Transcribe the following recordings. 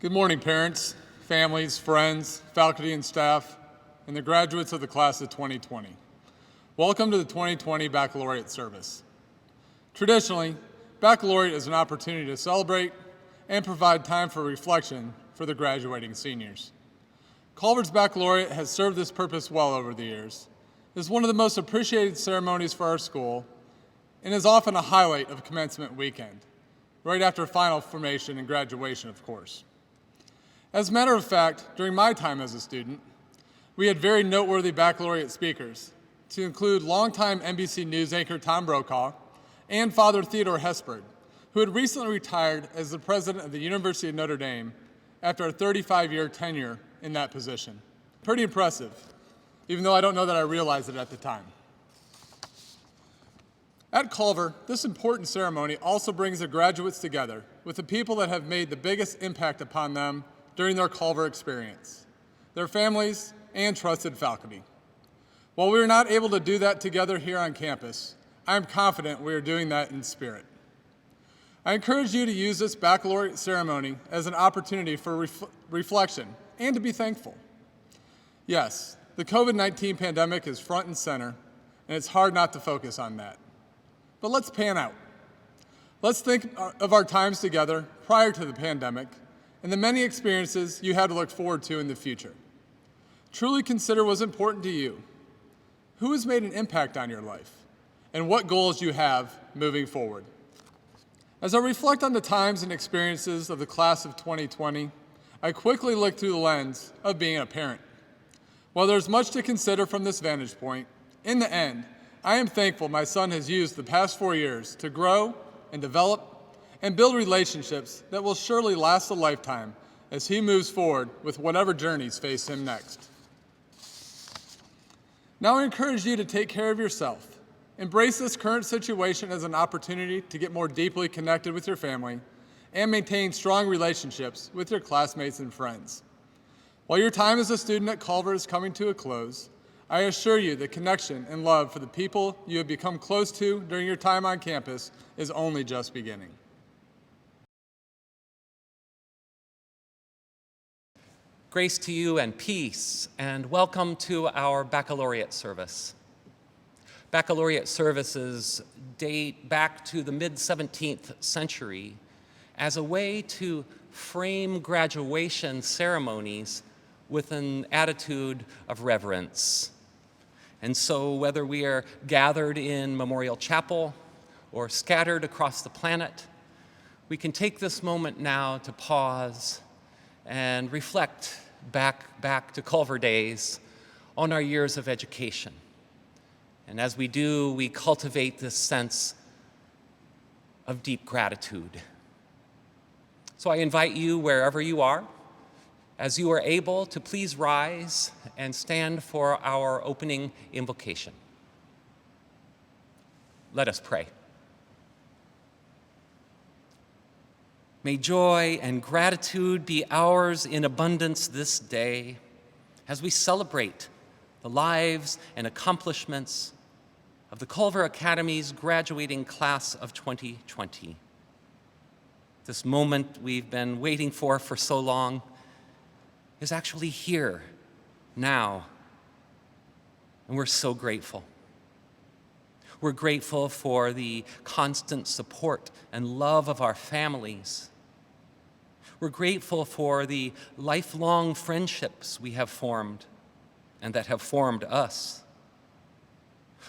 Good morning, parents, families, friends, faculty and staff, and the graduates of the class of 2020. Welcome to the 2020 Baccalaureate service. Traditionally, baccalaureate is an opportunity to celebrate and provide time for reflection for the graduating seniors. Culver's Baccalaureate has served this purpose well over the years. It is one of the most appreciated ceremonies for our school and is often a highlight of commencement weekend, right after final formation and graduation, of course. As a matter of fact, during my time as a student, we had very noteworthy baccalaureate speakers, to include longtime NBC News anchor Tom Brokaw and Father Theodore Hesburgh, who had recently retired as the president of the University of Notre Dame after a 35-year tenure in that position. Pretty impressive, even though I don't know that I realized it at the time. At Culver, this important ceremony also brings the graduates together with the people that have made the biggest impact upon them during their Culver experience, their families, and trusted faculty. While we are not able to do that together here on campus, I am confident we are doing that in spirit. I encourage you to use this baccalaureate ceremony as an opportunity for reflection and to be thankful. Yes, the COVID-19 pandemic is front and center, and it's hard not to focus on that. But let's pan out. Let's think of our times together prior to the pandemic and the many experiences you had to look forward to in the future. Truly consider what's important to you. Who has made an impact on your life? And what goals you have moving forward? As I reflect on the times and experiences of the class of 2020, I quickly look through the lens of being a parent. While there's much to consider from this vantage point, in the end, I am thankful my son has used the past 4 years to grow and develop and build relationships that will surely last a lifetime as he moves forward with whatever journeys face him next. Now I encourage you to take care of yourself. Embrace this current situation as an opportunity to get more deeply connected with your family and maintain strong relationships with your classmates and friends. While your time as a student at Culver is coming to a close, I assure you the connection and love for the people you have become close to during your time on campus is only just beginning. Grace to you and peace, and welcome to our baccalaureate service. Baccalaureate services date back to the mid-17th century as a way to frame graduation ceremonies with an attitude of reverence. And so whether we are gathered in Memorial Chapel or scattered across the planet, we can take this moment now to pause and reflect back to Culver days on our years of education. And as we do, we cultivate this sense of deep gratitude. So I invite you, wherever you are, as you are able, to please rise and stand for our opening invocation. Let us pray. May joy and gratitude be ours in abundance this day as we celebrate the lives and accomplishments of the Culver Academies graduating class of 2020. This moment we've been waiting for so long is actually here now, and we're so grateful. We're grateful for the constant support and love of our families. We're grateful for the lifelong friendships we have formed and that have formed us.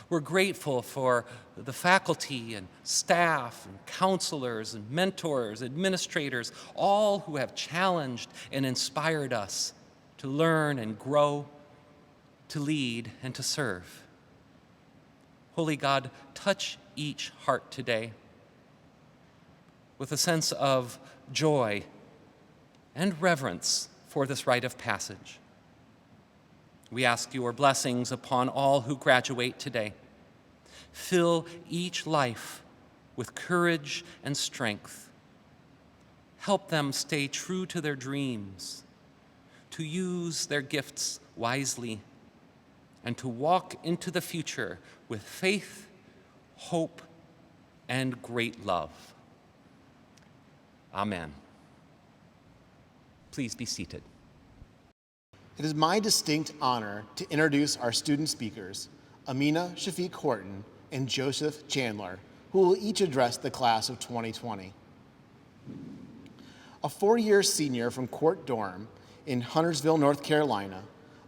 We're grateful for the faculty and staff and counselors and mentors, administrators, all who have challenged and inspired us to learn and grow, to lead and to serve. Holy God, touch each heart today with a sense of joy and reverence for this rite of passage. We ask your blessings upon all who graduate today. Fill each life with courage and strength. Help them stay true to their dreams, to use their gifts wisely, and to walk into the future with faith, hope, and great love. Amen. Please be seated. It is my distinct honor to introduce our student speakers, Amina Shafeek-Horton and Joseph Chandler, who will each address the class of 2020. A four-year senior from Court Dorm in Huntersville, North Carolina,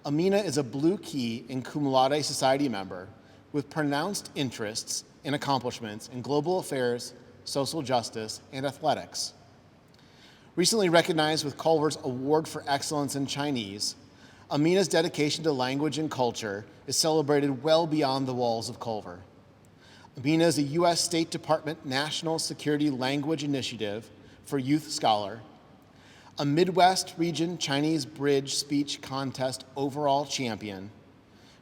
Amina is a Blue Key and Cum Laude Society member with pronounced interests and accomplishments in global affairs, social justice, and athletics. Recently recognized with Culver's Award for Excellence in Chinese, Amina's dedication to language and culture is celebrated well beyond the walls of Culver. Amina is a U.S. State Department National Security Language Initiative for Youth Scholar, a Midwest Region Chinese Bridge Speech Contest overall champion,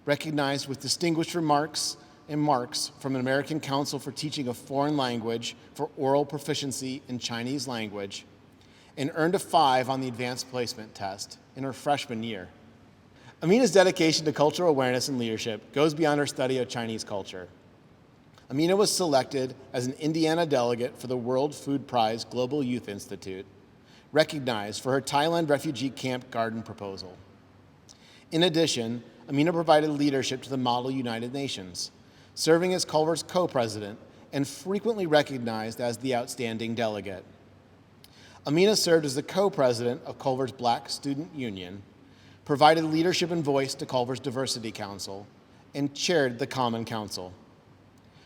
recognized with distinguished remarks and marks from an American Council for Teaching a Foreign Language for oral proficiency in Chinese language, and earned a 5 on the advanced placement test in her freshman year. Amina's dedication to cultural awareness and leadership goes beyond her study of Chinese culture. Amina was selected as an Indiana delegate for the World Food Prize Global Youth Institute, recognized for her Thailand refugee camp garden proposal. In addition, Amina provided leadership to the Model United Nations, serving as Culver's co-president and frequently recognized as the outstanding delegate. Amina served as the co-president of Culver's Black Student Union, provided leadership and voice to Culver's Diversity Council, and chaired the Common Council.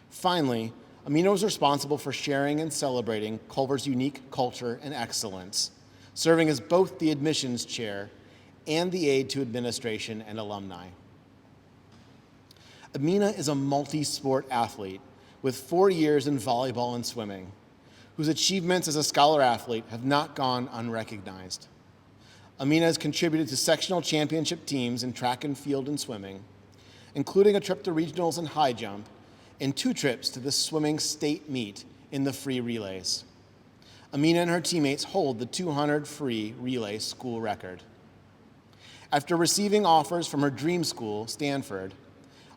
Finally, Amina was responsible for sharing and celebrating Culver's unique culture and excellence, serving as both the admissions chair and the aide to administration and alumni. Amina is a multi-sport athlete with 4 years in volleyball and swimming, whose achievements as a scholar athlete have not gone unrecognized. Amina has contributed to sectional championship teams in track and field and swimming, including a trip to regionals in high jump and 2 trips to the swimming state meet in the free relays. Amina and her teammates hold the 200 free relay school record. After receiving offers from her dream school, Stanford,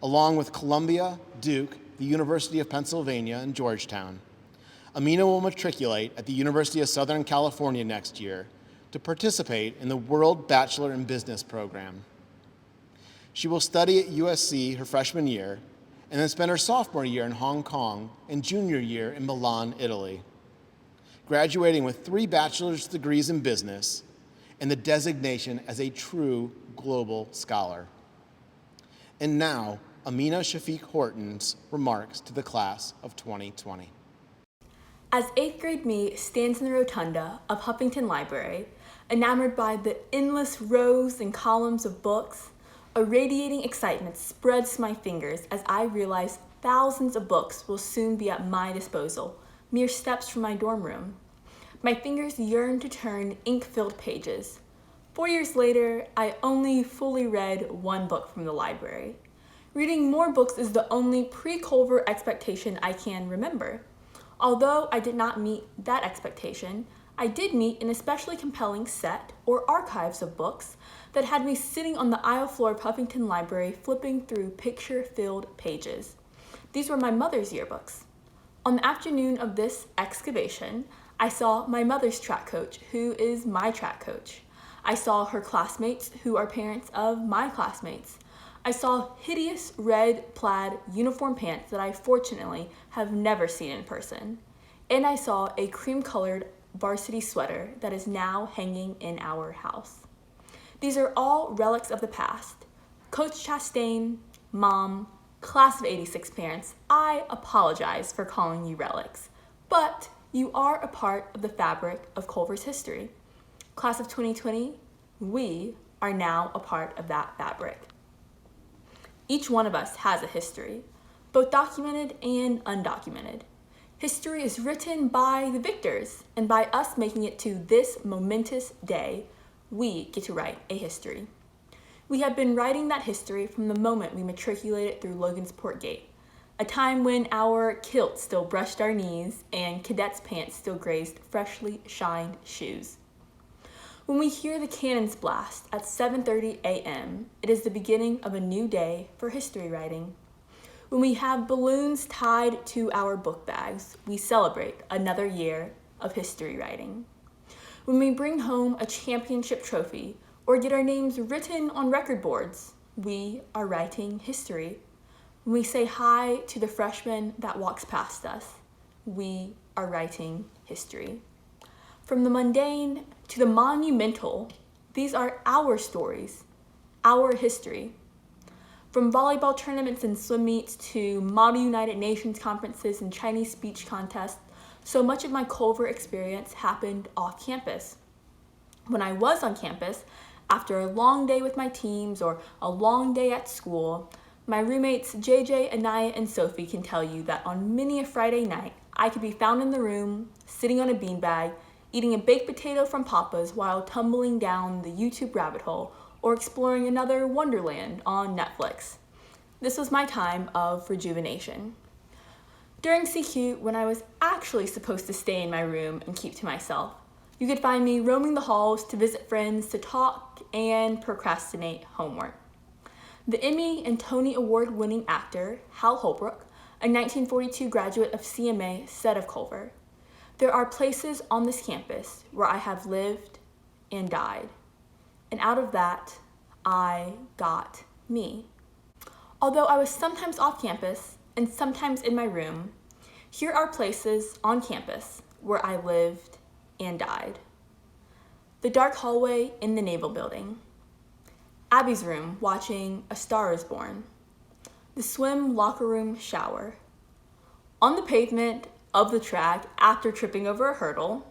along with Columbia, Duke, the University of Pennsylvania, and Georgetown, Amina will matriculate at the University of Southern California next year to participate in the World Bachelor in Business program. She will study at USC her freshman year and then spend her sophomore year in Hong Kong and junior year in Milan, Italy, graduating with 3 bachelor's degrees in business and the designation as a true global scholar. And now, Amina Shafeek-Horton's remarks to the class of 2020. As 8th grade me stands in the rotunda of Huffington Library, enamored by the endless rows and columns of books, a radiating excitement spreads my fingers as I realize thousands of books will soon be at my disposal, mere steps from my dorm room. My fingers yearn to turn ink-filled pages. 4 years later, I only fully read 1 book from the library. Reading more books is the only pre-Culver expectation I can remember. Although I did not meet that expectation, I did meet an especially compelling set or archives of books that had me sitting on the aisle floor of Huffington Library flipping through picture-filled pages. These were my mother's yearbooks. On the afternoon of this excavation, I saw my mother's track coach, who is my track coach. I saw her classmates, who are parents of my classmates. I saw hideous red plaid uniform pants that I fortunately have never seen in person. And I saw a cream-colored varsity sweater that is now hanging in our house. These are all relics of the past. Coach Chastain, Mom, class of '86 parents, I apologize for calling you relics, but you are a part of the fabric of Culver's history. Class of 2020, we are now a part of that fabric. Each one of us has a history, both documented and undocumented. History is written by the victors, and by us making it to this momentous day, we get to write a history. We have been writing that history from the moment we matriculated through Logansport Gate, a time when our kilts still brushed our knees and cadets' pants still grazed freshly shined shoes. When we hear the cannons blast at 7:30 a.m., it is the beginning of a new day for history writing. When we have balloons tied to our book bags, we celebrate another year of history writing. when we bring home a championship trophy or get our names written on record boards, we are writing history. When we say hi to the freshman that walks past us, we are writing history. From the mundane to the monumental, these are our stories, our history. From volleyball tournaments and swim meets to Model United Nations conferences and Chinese speech contests, so much of my Culver experience happened off campus. When I was on campus, after a long day with my teams or a long day at school, my roommates JJ, Anaya, and Sophie can tell you that on many a Friday night, I could be found in the room, sitting on a beanbag, eating a baked potato from Papa's while tumbling down the YouTube rabbit hole or exploring another Wonderland on Netflix. This was my time of rejuvenation. During CQ, when I was actually supposed to stay in my room and keep to myself, you could find me roaming the halls to visit friends, to talk, and procrastinate homework. The Emmy and Tony Award-winning actor Hal Holbrook, a 1942 graduate of CMA, said of Culver, "There are places on this campus where I have lived and died. And out of that, I got me." Although I was sometimes off campus and sometimes in my room, here are places on campus where I lived and died. The dark hallway in the Naval Building. Abby's room watching A Star is Born. The swim locker room shower. On the pavement of the track after tripping over a hurdle.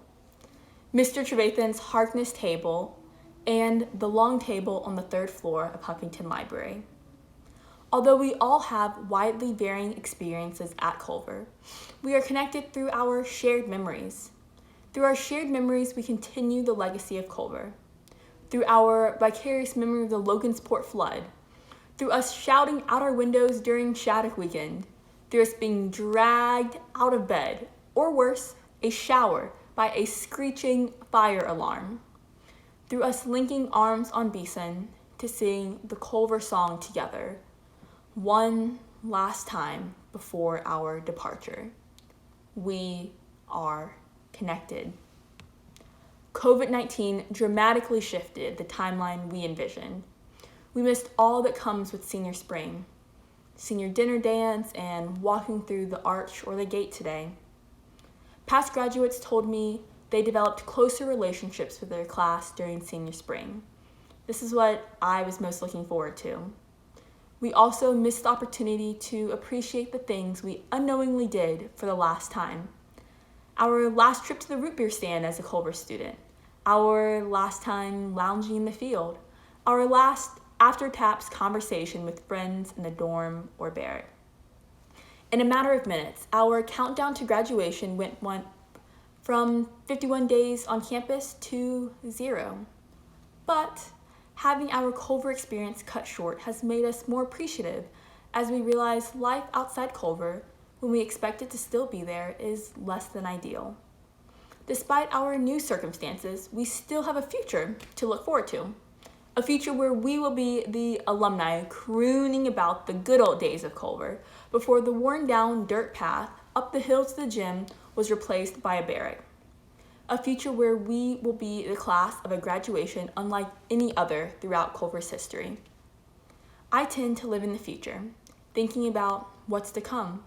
Mr. Trevathan's Harkness table and the long table on the 3rd floor of Huffington Library. Although we all have widely varying experiences at Culver, we are connected through our shared memories. Through our shared memories, we continue the legacy of Culver. Through our vicarious memory of the Logansport flood. Through us shouting out our windows during Shattuck weekend. Through us being dragged out of bed, or worse, a shower, by a screeching fire alarm. Through us linking arms on Beeson to sing the Culver song together, one last time before our departure. We are connected. COVID-19 dramatically shifted the timeline we envisioned. We missed all that comes with senior spring, senior dinner dance, and walking through the arch or the gate today. Past graduates told me they developed closer relationships with their class during senior spring. This is what I was most looking forward to. We also missed the opportunity to appreciate the things we unknowingly did for the last time. Our last trip to the root beer stand as a Culver student, our last time lounging in the field, our last after-taps conversation with friends in the dorm or Barrett. In a matter of minutes, our countdown to graduation went from 51 days on campus to 0. But having our Culver experience cut short has made us more appreciative as we realize life outside Culver, when we expect it to still be there, is less than ideal. Despite our new circumstances, we still have a future to look forward to. A future where we will be the alumni crooning about the good old days of Culver before the worn down dirt path up the hill to the gym was replaced by a Barrett. A future where we will be the class of a graduation unlike any other throughout Culver's history. I tend to live in the future, thinking about what's to come.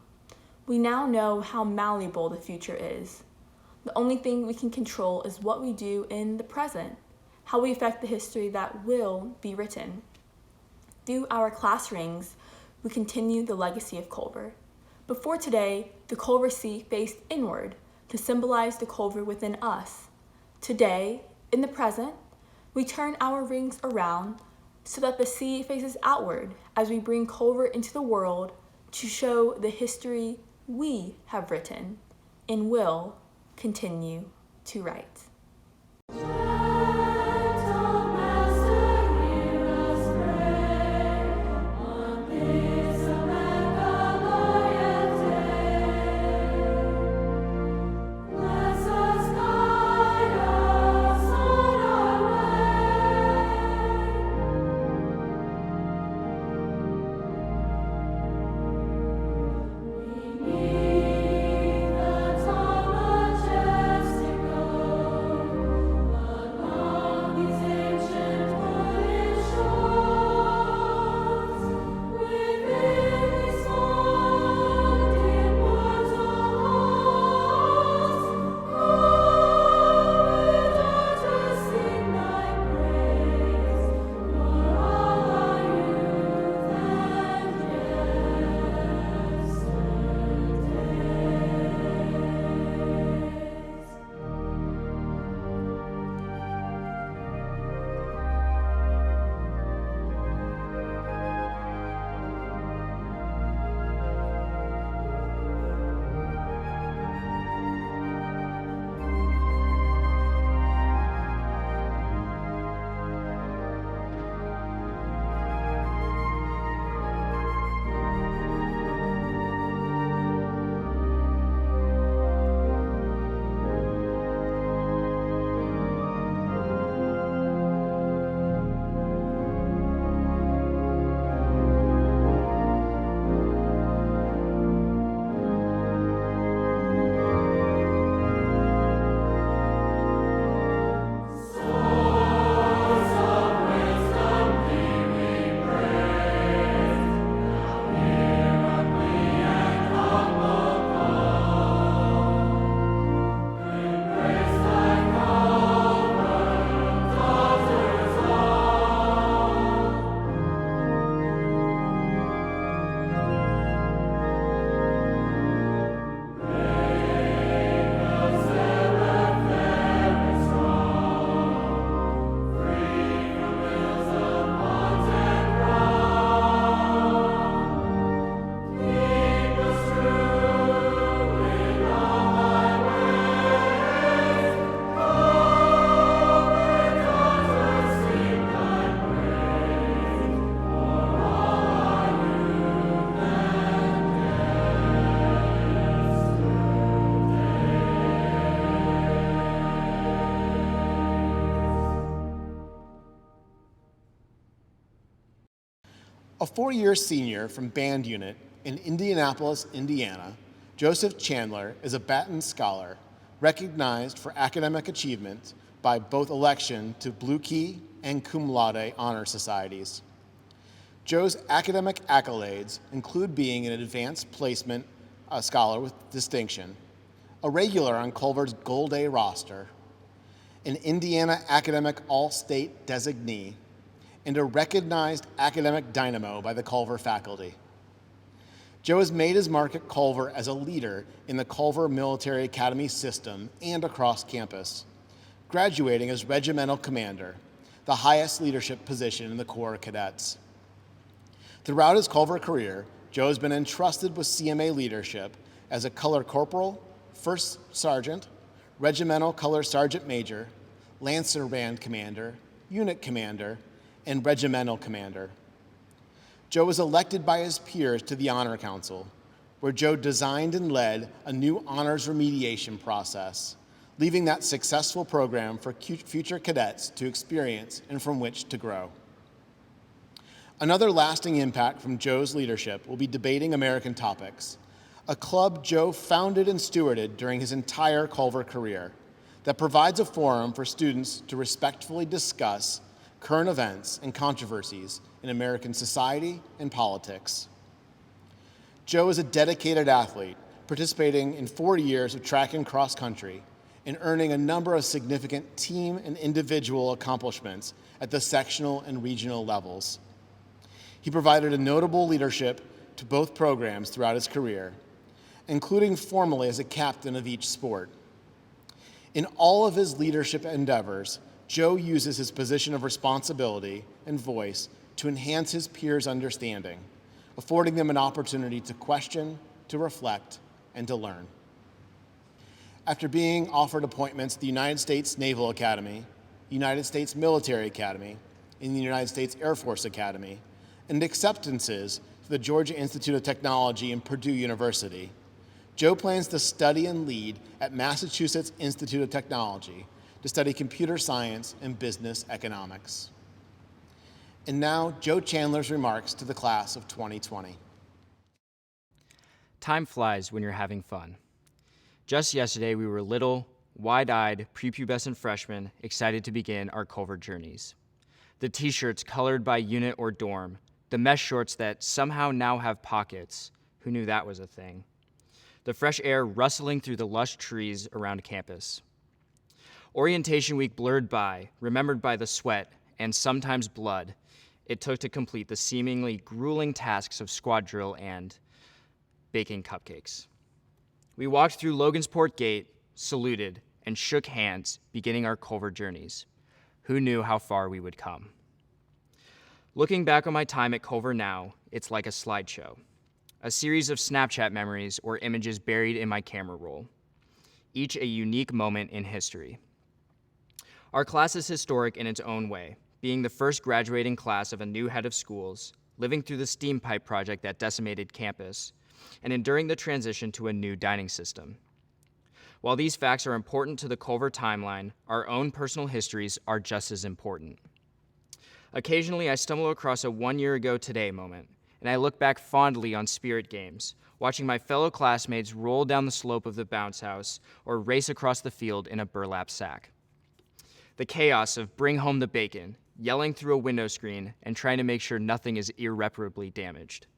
We now know how malleable the future is. The only thing we can control is what we do in the present, how we affect the history that will be written. Through our class rings, we continue the legacy of Culver. Before today, the Culver sea faced inward to symbolize the Culver within us. Today, in the present, we turn our rings around so that the sea faces outward as we bring Culver into the world to show the history we have written and will continue to write. A 4-year senior from band unit in Indianapolis, Indiana, Joseph Chandler is a Batten Scholar, recognized for academic achievement by both election to Blue Key and Cum Laude honor societies. Joe's academic accolades include being an advanced placement scholar with distinction, a regular on Culver's Gold A roster, an Indiana Academic All-State designee, and a recognized academic dynamo by the Culver faculty. Joe has made his mark at Culver as a leader in the Culver Military Academy system and across campus, graduating as regimental commander, the highest leadership position in the Corps of Cadets. Throughout his Culver career, Joe has been entrusted with CMA leadership as a color corporal, first sergeant, regimental color sergeant major, Lancer band commander, unit commander, and regimental commander. Joe was elected by his peers to the Honor Council, where Joe designed and led a new honors remediation process, leaving that successful program for future cadets to experience and from which to grow. Another lasting impact from Joe's leadership will be Debating American Topics, a club Joe founded and stewarded during his entire Culver career that provides a forum for students to respectfully discuss current events and controversies in American society and politics. Joe is a dedicated athlete, participating in 4 years of track and cross country and earning a number of significant team and individual accomplishments at the sectional and regional levels. He provided a notable leadership to both programs throughout his career, including formally as a captain of each sport. In all of his leadership endeavors, Joe uses his position of responsibility and voice to enhance his peers' understanding, affording them an opportunity to question, to reflect, and to learn. After being offered appointments at the United States Naval Academy, United States Military Academy, and the United States Air Force Academy, and acceptances to the Georgia Institute of Technology and Purdue University, Joe plans to study and lead at Massachusetts Institute of Technology to study computer science and business economics. And now, Joe Chandler's remarks to the class of 2020. Time flies when you're having fun. Just yesterday, we were little, wide-eyed, prepubescent freshmen excited to begin our Culver journeys. The t-shirts colored by unit or dorm, the mesh shorts that somehow now have pockets. Who knew that was a thing? The fresh air rustling through the lush trees around campus. Orientation week blurred by, remembered by the sweat and sometimes blood it took to complete the seemingly grueling tasks of squad drill and baking cupcakes. We walked through Logansport Gate, saluted, and shook hands, beginning our Culver journeys. Who knew how far we would come? Looking back on my time at Culver now, it's like a slideshow, a series of Snapchat memories or images buried in my camera roll, each a unique moment in history. Our class is historic in its own way, being the first graduating class of a new head of schools, living through the steam pipe project that decimated campus, and enduring the transition to a new dining system. While these facts are important to the Culver timeline, our own personal histories are just as important. Occasionally, I stumble across a 1 year ago today moment, and I look back fondly on Spirit games, watching my fellow classmates roll down the slope of the bounce house or race across the field in a burlap sack. The chaos of bring home the bacon, yelling through a window screen, and trying to make sure nothing is irreparably damaged.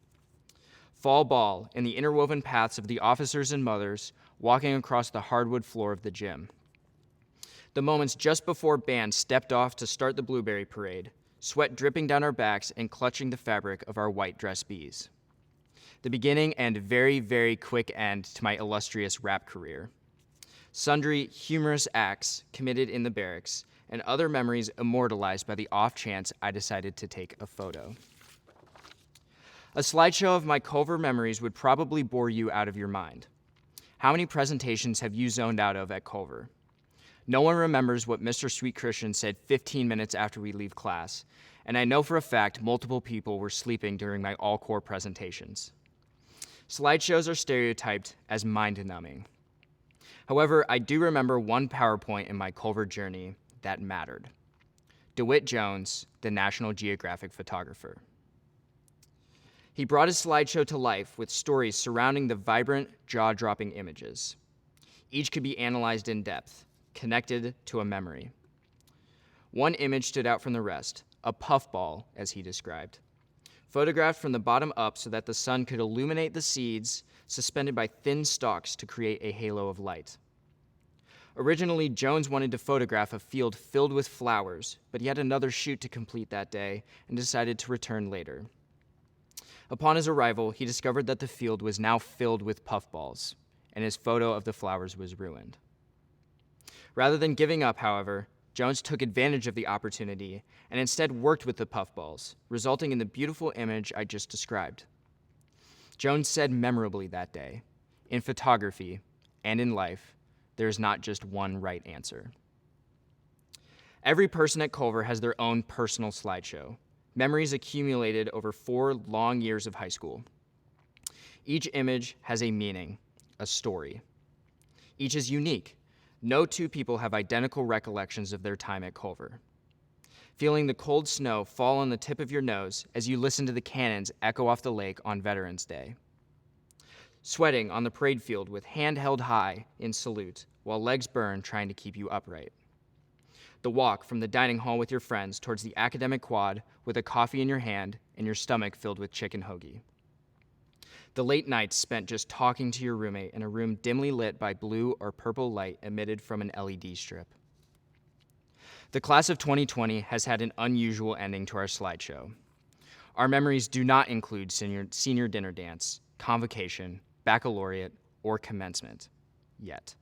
Fall ball and the interwoven paths of the officers and mothers walking across the hardwood floor of the gym. The moments just before band stepped off to start the Blueberry Parade, sweat dripping down our backs and clutching the fabric of our white dress bees. The beginning and very, very quick end to my illustrious rap career. Sundry humorous acts committed in the barracks, and other memories immortalized by the off chance I decided to take a photo. A slideshow of my Culver memories would probably bore you out of your mind. How many presentations have you zoned out of at Culver? No one remembers what Mr. Sweet Christian said 15 minutes after we leave class, and I know for a fact multiple people were sleeping during my all-core presentations. Slideshows are stereotyped as mind-numbing. However, I do remember one PowerPoint in my Culver journey that mattered. DeWitt Jones, the National Geographic photographer. He brought his slideshow to life with stories surrounding the vibrant, jaw-dropping images. Each could be analyzed in depth, connected to a memory. One image stood out from the rest, a puffball, as he described, photographed from the bottom up so that the sun could illuminate the seeds suspended by thin stalks to create a halo of light. Originally, Jones wanted to photograph a field filled with flowers, but he had another shoot to complete that day and decided to return later. Upon his arrival, he discovered that the field was now filled with puffballs, and his photo of the flowers was ruined. Rather than giving up, however, Jones took advantage of the opportunity and instead worked with the puffballs, resulting in the beautiful image I just described. Jones said memorably that day, "In photography and in life, there is not just one right answer." Every person at Culver has their own personal slideshow, memories accumulated over 4 long years of high school. Each image has a meaning, a story. Each is unique. No two people have identical recollections of their time at Culver. Feeling the cold snow fall on the tip of your nose as you listen to the cannons echo off the lake on Veterans Day. Sweating on the parade field with hand held high in salute while legs burn trying to keep you upright. The walk from the dining hall with your friends towards the academic quad with a coffee in your hand and your stomach filled with chicken hoagie. The late nights spent just talking to your roommate in a room dimly lit by blue or purple light emitted from an LED strip. The class of 2020 has had an unusual ending to our slideshow. Our memories do not include senior dinner dance, convocation, baccalaureate, or commencement, yet.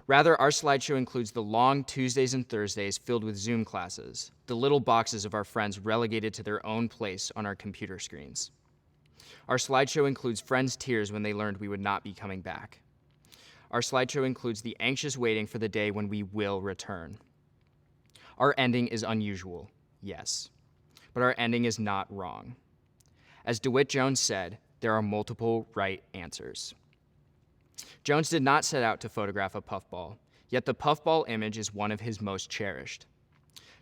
Rather, our slideshow includes the long Tuesdays and Thursdays filled with Zoom classes, the little boxes of our friends relegated to their own place on our computer screens. Our slideshow includes friends' tears when they learned we would not be coming back. Our slideshow includes the anxious waiting for the day when we will return. Our ending is unusual, yes, but our ending is not wrong. As DeWitt Jones said, there are multiple right answers. Jones did not set out to photograph a puffball, yet the puffball image is one of his most cherished.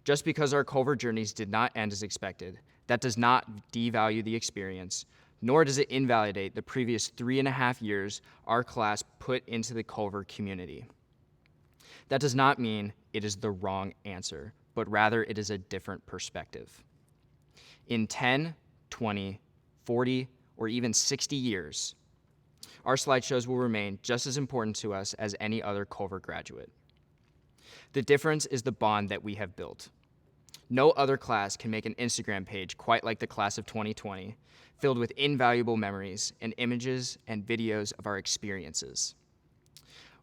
Just because our Culver journeys did not end as expected, that does not devalue the experience, nor does it invalidate the previous 3.5 years our class put into the Culver community. That does not mean it is the wrong answer, but rather it is a different perspective. In 10, 20, 40, or even 60 years, our slideshows will remain just as important to us as any other Culver graduate. The difference is the bond that we have built. No other class can make an Instagram page quite like the class of 2020, filled with invaluable memories and images and videos of our experiences.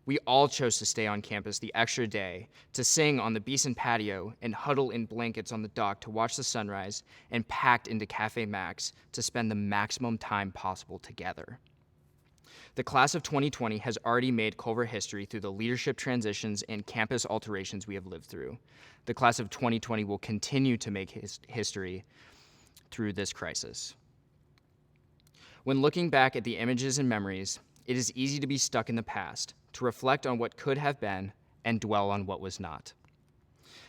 We all chose to stay on campus the extra day, to sing on the Beeson patio and huddle in blankets on the dock to watch the sunrise, and packed into Cafe Max to spend the maximum time possible together. The class of 2020 has already made Culver history through the leadership transitions and campus alterations we have lived through. The class of 2020 will continue to make history through this crisis. When looking back at the images and memories, it is easy to be stuck in the past, to reflect on what could have been and dwell on what was not.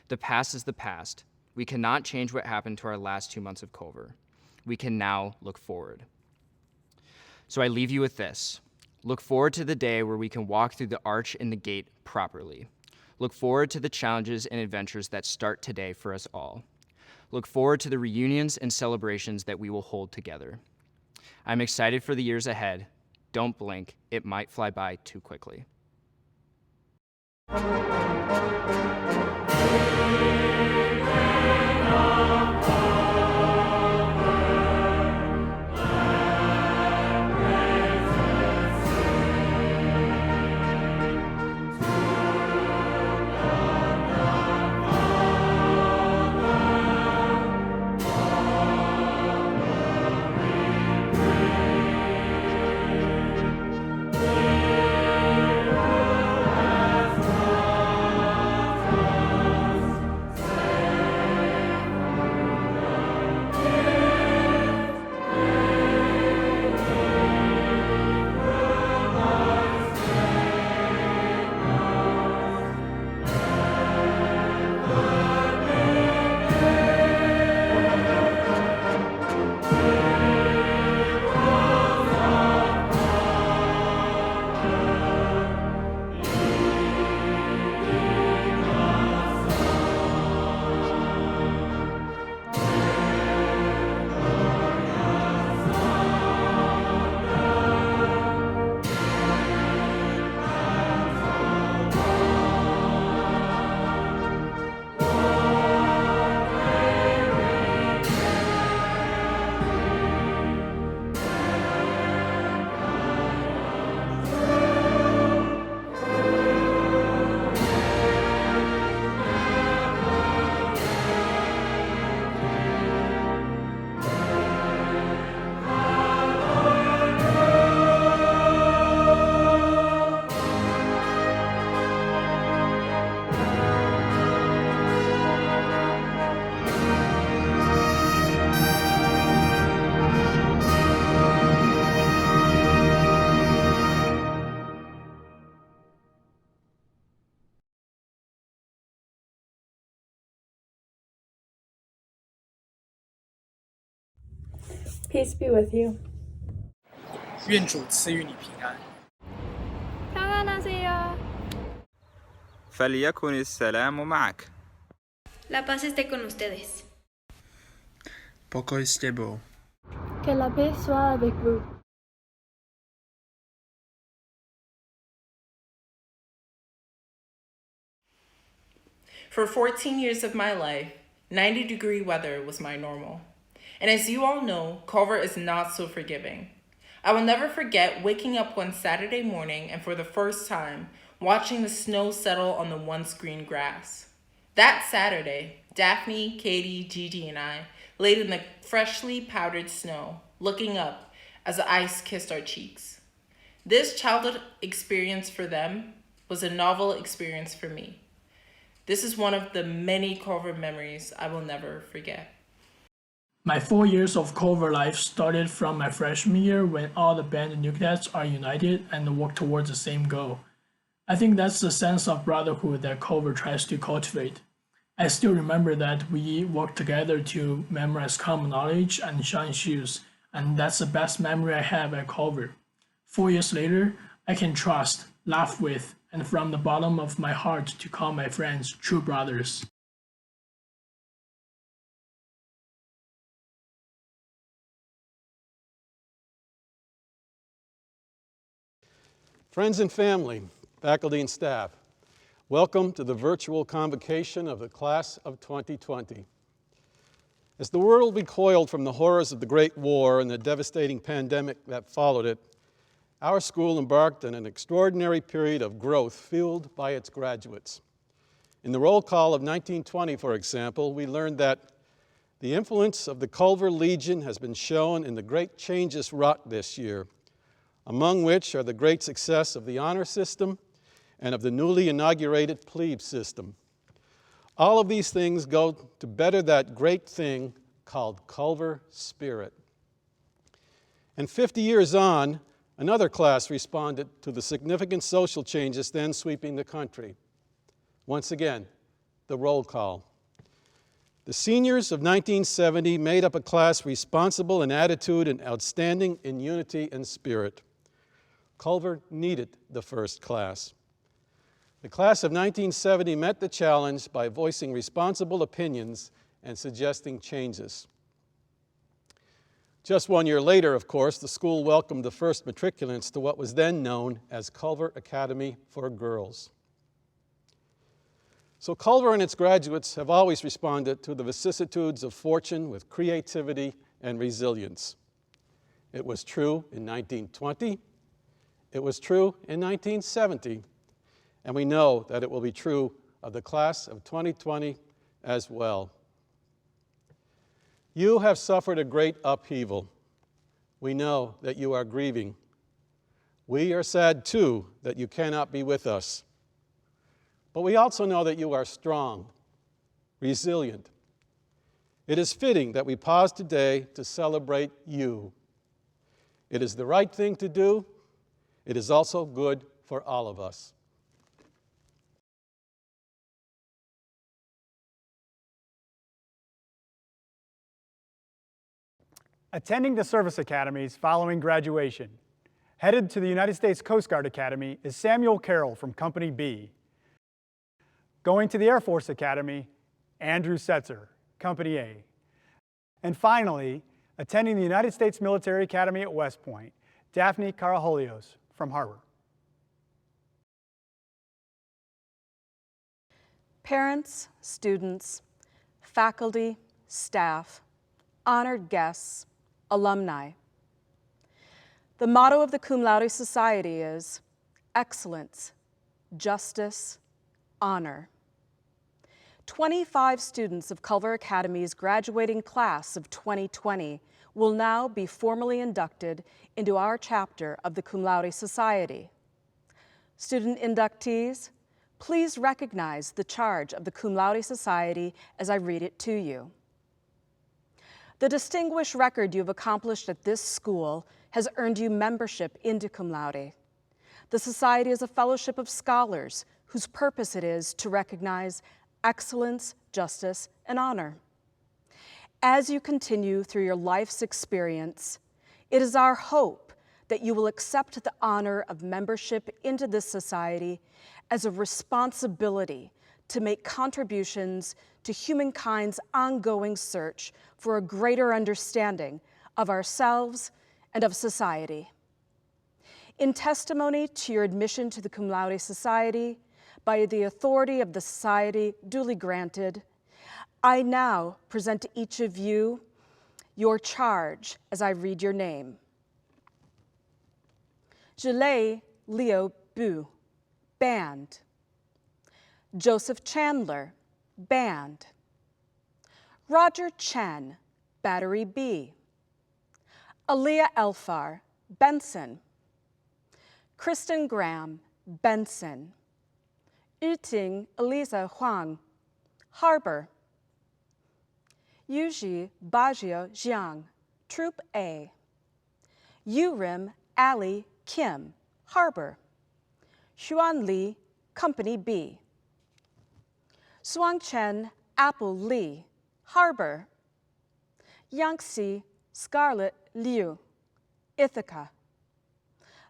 The past is the past. We cannot change what happened to our last 2 months of Culver. We can now look forward. So I leave you with this. Look forward to the day where we can walk through the arch and the gate properly. Look forward to the challenges and adventures that start today for us all. Look forward to the reunions and celebrations that we will hold together. I'm excited for the years ahead. Don't blink, it might fly by too quickly. Peace be with you. 愿主赐予你平安。 평안하세요. فليكن السلام معك. La paz esté con ustedes. Pokoj s tebou. Que la paix soit avec vous. For 14 years of my life, 90-degree weather was my normal. And as you all know, Culver is not so forgiving. I will never forget waking up one Saturday morning and for the first time, watching the snow settle on the once green grass. That Saturday, Daphne, Katie, Gigi, and I laid in the freshly powdered snow, looking up as the ice kissed our cheeks. This childhood experience for them was a novel experience for me. This is one of the many Culver memories I will never forget. My 4 years of Culver life started from my freshman year when all the band nucleates are united and work towards the same goal. I think that's the sense of brotherhood that Culver tries to cultivate. I still remember that we worked together to memorize common knowledge and shine shoes, and that's the best memory I have at Culver. 4 years later, I can trust, laugh with, and from the bottom of my heart to call my friends true brothers. Friends and family, faculty and staff, welcome to the virtual convocation of the class of 2020. As the world recoiled from the horrors of the Great War and the devastating pandemic that followed it, our school embarked on an extraordinary period of growth fueled by its graduates. In the roll call of 1920, for example, we learned that the influence of the Culver Legion has been shown in the great changes wrought this year, among which are the great success of the honor system and of the newly inaugurated plebe system. All of these things go to better that great thing called Culver spirit. And 50 years on, another class responded to the significant social changes then sweeping the country. Once again, the roll call. The seniors of 1970 made up a class responsible in attitude and outstanding in unity and spirit. Culver needed the first class. The class of 1970 met the challenge by voicing responsible opinions and suggesting changes. Just 1 year later, of course, the school welcomed the first matriculants to what was then known as Culver Academy for Girls. So Culver and its graduates have always responded to the vicissitudes of fortune with creativity and resilience. It was true in 1920, it was true in 1970, and we know that it will be true of the class of 2020 as well. You have suffered a great upheaval. We know that you are grieving. We are sad, too, that you cannot be with us. But we also know that you are strong, resilient. It is fitting that we pause today to celebrate you. It is the right thing to do. It is also good for all of us. Attending the service academies following graduation, headed to the United States Coast Guard Academy is Samuel Carroll from Company B. Going to the Air Force Academy, Andrew Setzer, Company A. And finally, attending the United States Military Academy at West Point, Daphne Carajolios from Harvard. Parents, students, faculty, staff, honored guests, alumni. The motto of the Cum Laude Society is excellence, justice, honor. 25 students of Culver Academy's graduating class of 2020 will now be formally inducted into our chapter of the Cum Laude Society. Student inductees, please recognize the charge of the Cum Laude Society as I read it to you. The distinguished record you have accomplished at this school has earned you membership into Cum Laude. The Society is a fellowship of scholars whose purpose it is to recognize excellence, justice, and honor. As you continue through your life's experience, it is our hope that you will accept the honor of membership into this society as a responsibility to make contributions to humankind's ongoing search for a greater understanding of ourselves and of society. In testimony to your admission to the Cum Laude Society, by the authority of the Society duly granted, I now present to each of you your charge as I read your name. Zhilei Leo Bu, Band. Joseph Chandler, Band. Roger Chen, Battery B. Aaliyah Elfar, Benson. Kristen Graham, Benson. Yuting Eliza Huang, Harbor. Yuji Bajio Jiang, Troop A. Yurim Ali Kim, Harbor. Xuan Li, Company B. Suangchen Apple Li, Harbor. Yangtze Scarlett Liu, Ithaca.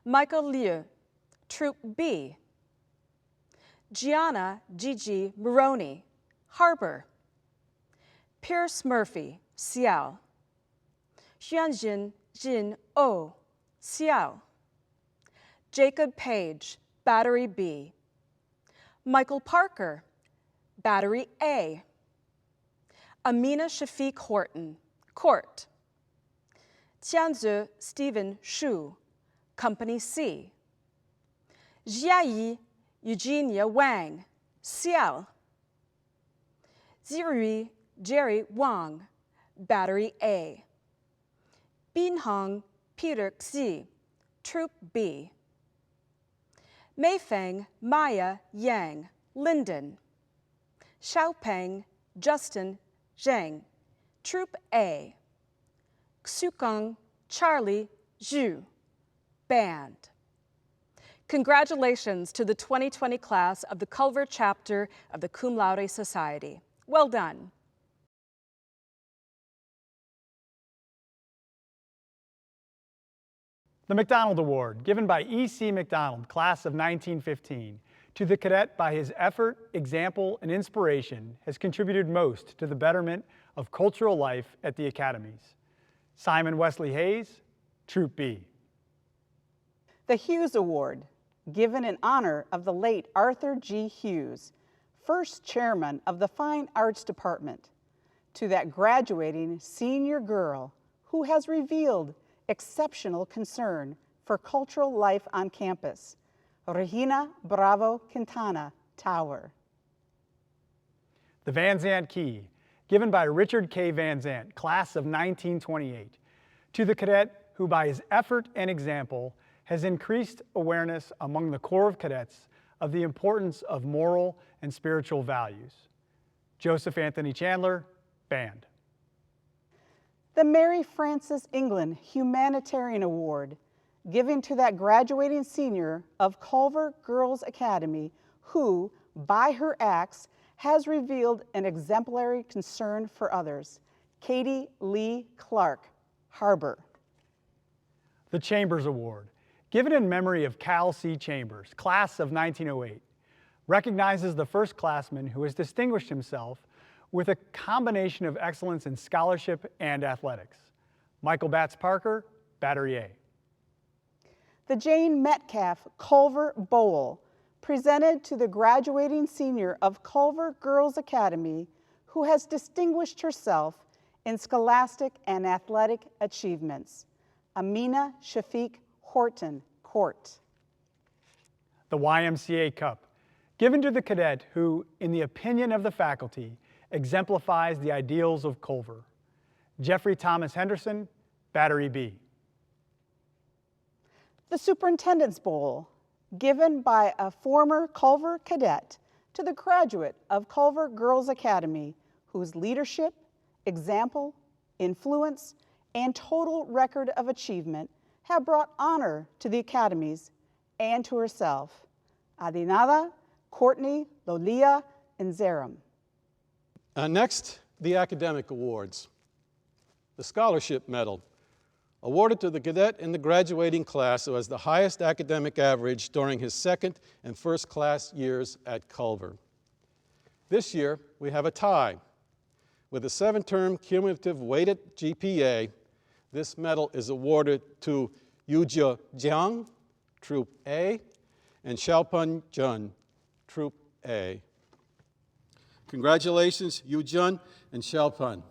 Michael Liu, Troop B. Gianna Gigi Moroni, Harbor. Pierce Murphy, Seattle. Xuanjin Jin O, Seattle. Jacob Page, Battery B. Michael Parker, Battery A. Amina Shafeek-Horton, Court. Tianzu Stephen Shu, Company C. Jiayi Eugenia Wang, Seattle. Zirui Jerry Wang, Battery A. Binhong Peter Xi, Troop B. Meifeng Maya Yang, Linden. Xiaopeng Justin Zheng, Troop A. Xukong Charlie Zhu, Band. Congratulations to the 2020 class of the Culver chapter of the Cum Laude Society. Well done. The MacDonald Award, given by E.C. MacDonald, class of 1915, to the cadet by his effort, example, and inspiration, has contributed most to the betterment of cultural life at the academies. Simon Wesley Hayes, Troop B. The Hughes Award, given in honor of the late Arthur G. Hughes, first chairman of the Fine Arts Department, to that graduating senior girl who has revealed exceptional concern for cultural life on campus, Regina Bravo Quintana, Tower. The Van Zandt Key, given by Richard K. Van Zandt, class of 1928, to the cadet who by his effort and example has increased awareness among the Corps of Cadets of the importance of moral and spiritual values. Joseph Anthony Chandler, Band. The Mary Frances England Humanitarian Award, given to that graduating senior of Culver Girls Academy who, by her acts, has revealed an exemplary concern for others. Katie Lee Clark, Harbor. The Chambers Award, given in memory of Cal C. Chambers, class of 1908, recognizes the first-classman who has distinguished himself with a combination of excellence in scholarship and athletics. Michael Batts Parker, Battery A. The Jane Metcalf Culver Bowl, presented to the graduating senior of Culver Girls Academy who has distinguished herself in scholastic and athletic achievements. Amina Shafeek-Horton, Court. The YMCA Cup, given to the cadet who, in the opinion of the faculty, exemplifies the ideals of Culver. Jeffrey Thomas Henderson, Battery B. The Superintendent's Bowl, given by a former Culver cadet to the graduate of Culver Girls Academy whose leadership, example, influence, and total record of achievement have brought honor to the academies and to herself. Adinada, Courtney, Lolia, and Zeram. Next, the academic awards. the Scholarship Medal, awarded to the cadet in the graduating class who has the highest academic average during his second and first class years at Culver. This year, we have a tie. With a 7-term cumulative weighted GPA, this medal is awarded to Yujia Jiang, Troop A, and Xiaopeng Jun, Troop A. Congratulations, Yujun and Xiaopeng.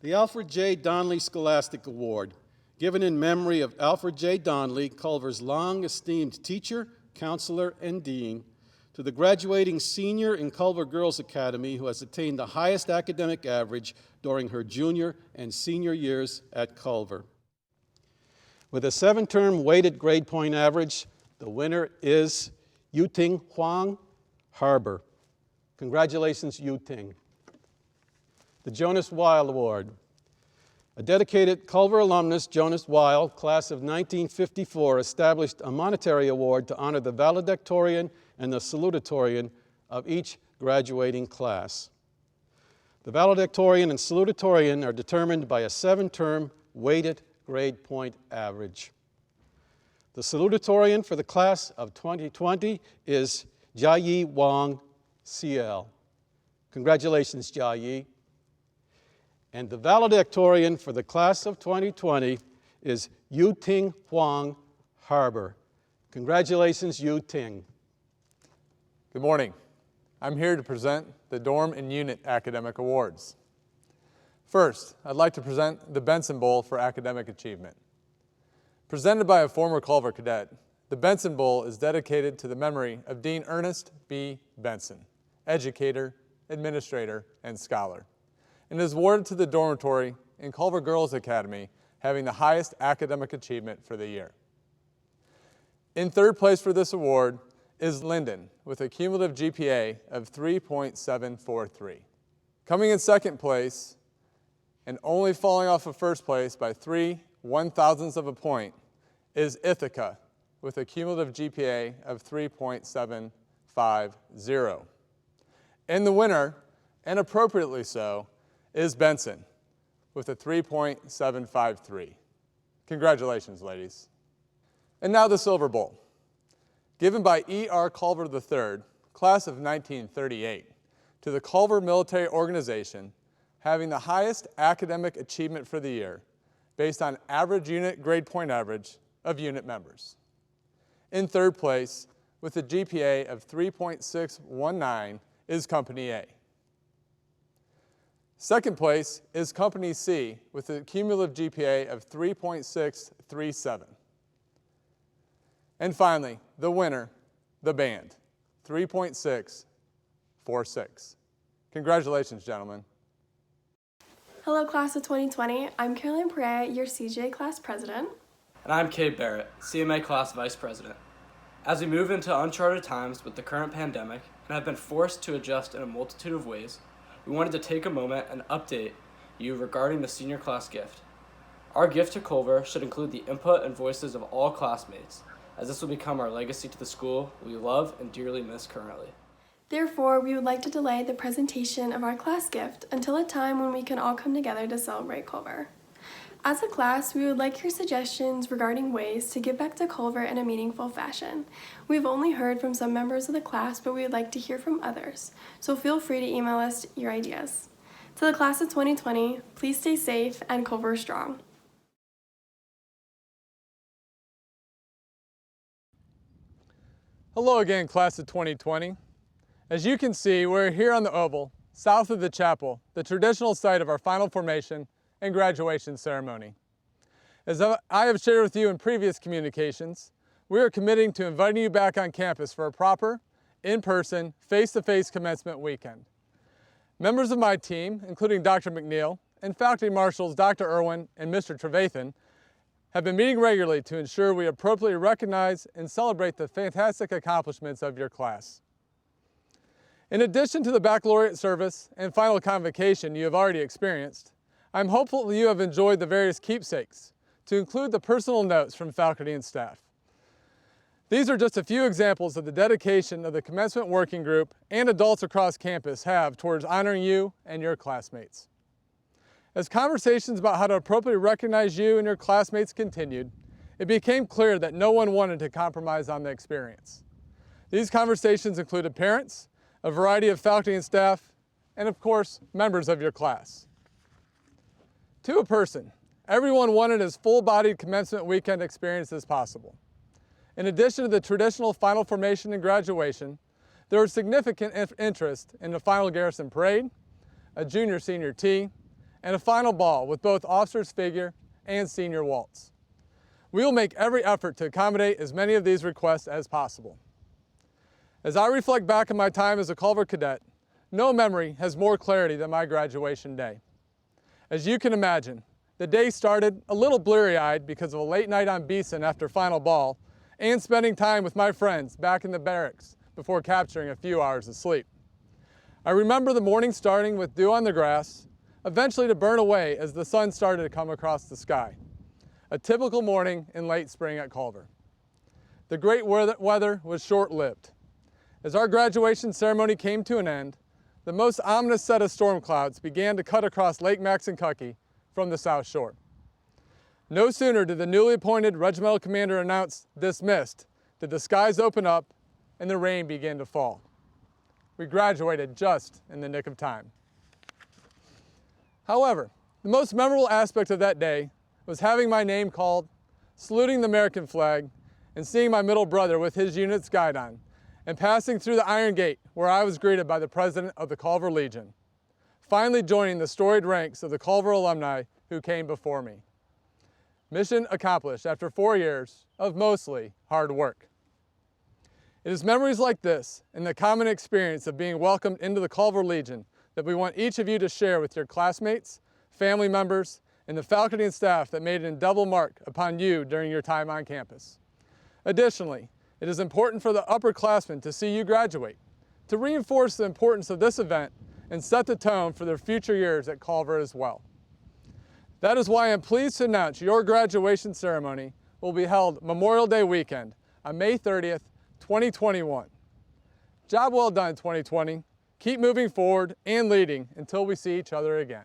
The Alfred J. Donnelly Scholastic Award, given in memory of Alfred J. Donnelly, Culver's long-esteemed teacher, counselor, and dean, to the graduating senior in Culver Girls Academy who has attained the highest academic average during her junior and senior years at Culver. With a 7-term weighted grade point average, the winner is Yuting Huang Harbor. Congratulations, Yuting. The Jonas Weil Award. A dedicated Culver alumnus, Jonas Weil, class of 1954, established a monetary award to honor the valedictorian and the salutatorian of each graduating class. The valedictorian and salutatorian are determined by a 7-term weighted grade point average. The salutatorian for the class of 2020 is Jiayi Wang, CL. Congratulations, Jiayi. And the valedictorian for the class of 2020 is Yuting Huang Harbor. Congratulations, Yuting. Good morning. I'm here to present the Dorm and Unit Academic Awards. First, I'd like to present the Benson Bowl for Academic Achievement. Presented by a former Culver cadet, the Benson Bowl is dedicated to the memory of Dean Ernest B. Benson, educator, administrator, and scholar, and is awarded to the dormitory in Culver Girls Academy having the highest academic achievement for the year. In third place for this award is Lynn with a cumulative GPA of 3.743. Coming in second place and only falling off of first place by 3 1/1000ths of a point is Ithaca with a cumulative GPA of 3.750. And the winner, and appropriately so, is Benson with a 3.753. Congratulations, ladies. And now the Silver Bowl. Given by E.R. Culver III, class of 1938, to the Culver Military Organization, having the highest academic achievement for the year based on average unit grade point average of unit members. In third place, with a GPA of 3.619, is Company A. Second place is Company C with a cumulative GPA of 3.637. And finally, the winner, the band, 3.646. Congratulations, gentlemen. Hello, class of 2020. I'm Perea, your CJ class president. And I'm Barrett, CMA class vice president. As we move into uncharted times with the current pandemic and have been forced to adjust in a multitude of ways, we wanted to take a moment and update you regarding the senior class gift. Our gift to Culver should include the input and voices of all classmates, as this will become our legacy to the school we love and dearly miss currently. Therefore, we would like to delay the presentation of our class gift until a time when we can all come together to celebrate Culver. As a class, we would like your suggestions regarding ways to give back to Culver in a meaningful fashion. We've only heard from some members of the class, but we would like to hear from others, so feel free to email us your ideas. To the class of 2020, please stay safe and Culver strong. Hello again, class of 2020. As you can see, we're here on the Oval, south of the chapel, the traditional site of our final formation and graduation ceremony. As I have shared with you in previous communications, we are committing to inviting you back on campus for a proper, in-person, face-to-face commencement weekend. Members of my team, including Dr. MacNeil and faculty marshals Dr. Irwin and Mr. Trevathan, have been meeting regularly to ensure we appropriately recognize and celebrate the fantastic accomplishments of your class. In addition to the baccalaureate service and final convocation you have already experienced, I'm hopeful you have enjoyed the various keepsakes, to include the personal notes from faculty and staff. These are just a few examples of the dedication of the Commencement Working Group and adults across campus have towards honoring you and your classmates. As conversations about how to appropriately recognize you and your classmates continued, it became clear that no one wanted to compromise on the experience. These conversations included parents, a variety of faculty and staff, and of course, members of your class. To a person, everyone wanted as full-bodied commencement weekend experience as possible. In addition to the traditional final formation and graduation, there was significant interest in the final garrison parade, a junior-senior tea, and a final ball with both officers figure and senior waltz. We will make every effort to accommodate as many of these requests as possible. As I reflect back on my time as a Culver cadet, no memory has more clarity than my graduation day. As you can imagine, the day started a little bleary-eyed because of a late night on Beeson after final ball and spending time with my friends back in the barracks before capturing a few hours of sleep. I remember the morning starting with dew on the grass, eventually to burn away as the sun started to come across the sky. A typical morning in late spring at Culver. The great weather was short-lived. As our graduation ceremony came to an end, the most ominous set of storm clouds began to cut across Lake Maxinkuckee from the South Shore. No sooner did the newly appointed regimental commander announce "dismissed" did the skies open up and the rain began to fall. We graduated just in the nick of time. However, the most memorable aspect of that day was having my name called, saluting the American flag, and seeing my middle brother with his unit's guide on, and passing through the Iron Gate where I was greeted by the president of the Culver Legion, finally joining the storied ranks of the Culver alumni who came before me. Mission accomplished after 4 years of mostly hard work. It is memories like this and the common experience of being welcomed into the Culver Legion that we want each of you to share with your classmates, family members, and the faculty and staff that made an indelible mark upon you during your time on campus. Additionally, it is important for the upperclassmen to see you graduate, to reinforce the importance of this event and set the tone for their future years at Culver as well. That is why I'm pleased to announce your graduation ceremony will be held Memorial Day weekend on May 30th, 2021. Job well done, 2020. Keep moving forward and leading until we see each other again.